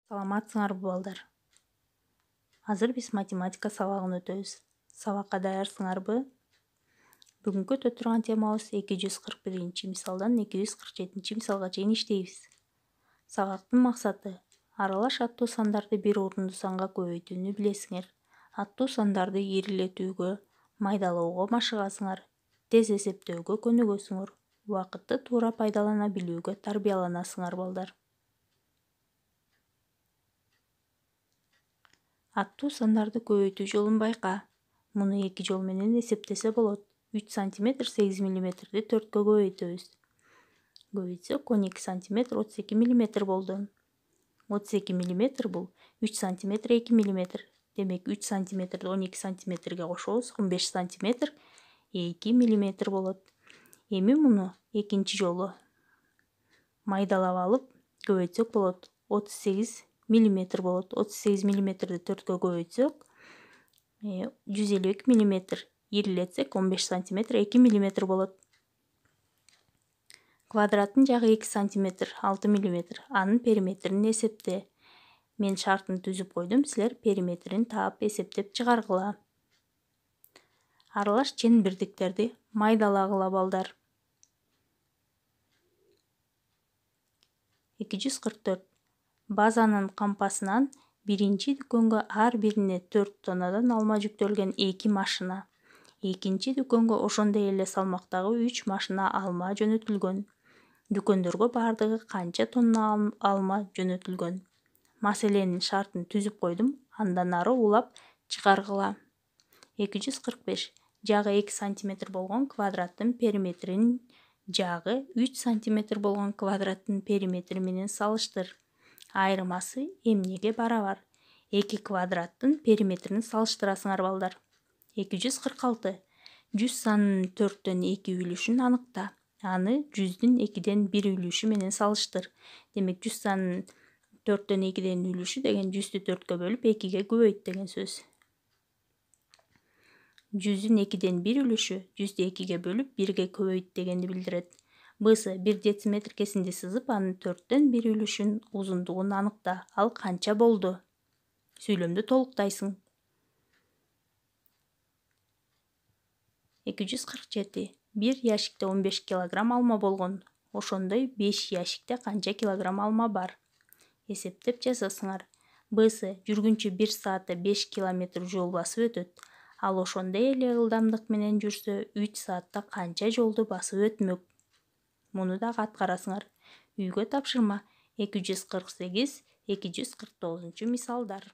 Саламатсыңарбы балдар? Азыр биз математика сабагын өтөбүз. Сабакка даярсыңарбы? Бүгүнкү өтө турган темабыз 241-мисалдан 247-мисалга чейин иштейбиз. Сабактын максаты аралаш аттуу сандарды бир орунду санга көбөйтүүнү билесиңер. Аттуу сандарды ирилетүүгө, майдалоого машыгасыңар, тез эсептөөгө көнүгөсүңөр, убакытты туура пайдалана билүүгө тарбияланасыңар балдар. Аттуу сандарды көбөйтүү жолун байка. Муну эки жол менен эсептесе болот. 3 см 8 мм-ди 4-кө көбөйтөбүз. Көбөйтсөк 12 см 32 мм болду. 32 мм бул 3 см 2 мм. Демек 3 см 12 см кошобуз, 15 см 2 мм болот. Эми муну экинчи жолу майдалап алып көбөйтсөк болот. 38 мм болот. 38 мм-ди 4-кө көбөйтсөк 152 мм. Ирилетсек 15 см 2 мм болот. Квадраттын жагы 2 см 6 мм. Анын периметрин эсепте. Мен шартын түзүп койдум, силер периметрин таап эсептеп чыгаргыла. Аралаш чен бирдиктерди майдалагыла балдар. 244. Базанын кампасынан биринчи дүкөнгө ар бирине 4 тоннадан алма жүктөлгөн 2 машина. Экинчи дүкөнгө ошондой эле салмактагы 3 машина алма жөнөтүлгөн. Дүкөндөргө бардыгы канча тонна алма жөнөтүлгөн? Маселенин шартын түзүп койдум, андан ары улап чыгаргыла. 245. Жагы 2 см болгон квадраттын периметрин жагы 3 см болгон квадраттын периметри менен салыштыр. Айырмасы эмнеге барабар? Эки квадраттын периметрин салыштырасыңар балдар. 246. 100 санынын 4төн 2 үлүшүн аныкта. Аны 100-дүн 2ден 1 үлүшү менен салыштыр. Демек 100 санынын 4төн 2ден үлүшү деген 100-дү 4кө бөлүп 2ге көбөйт деген сөз. 100-дүн 2ден 1 үлүшү 100-дү 2ге бөлүп 1ге көбөйт дегенди билдирет. Бысы 1 дециметр кесинди сызып, анын 4төн 1 үлүшүн узундугун аныкта. Ал канча болду? Сүйлөмдү толуктайсың. 247. Бир ящикте 15 килограмм алма болгон. Ошондой 5 ящикте канча килограмм алма бар? Эсептеп жазасыңар. Бысы жүргүнчү 1 саатта 5 километр жол басып өтөт. Ал ошондой эле ылдамдык менен жүрсө 3 саатта канча жолду басып өтмөк? Муну дагы аткарасыңар. Үйгө тапшырма 248-249 мисалдар.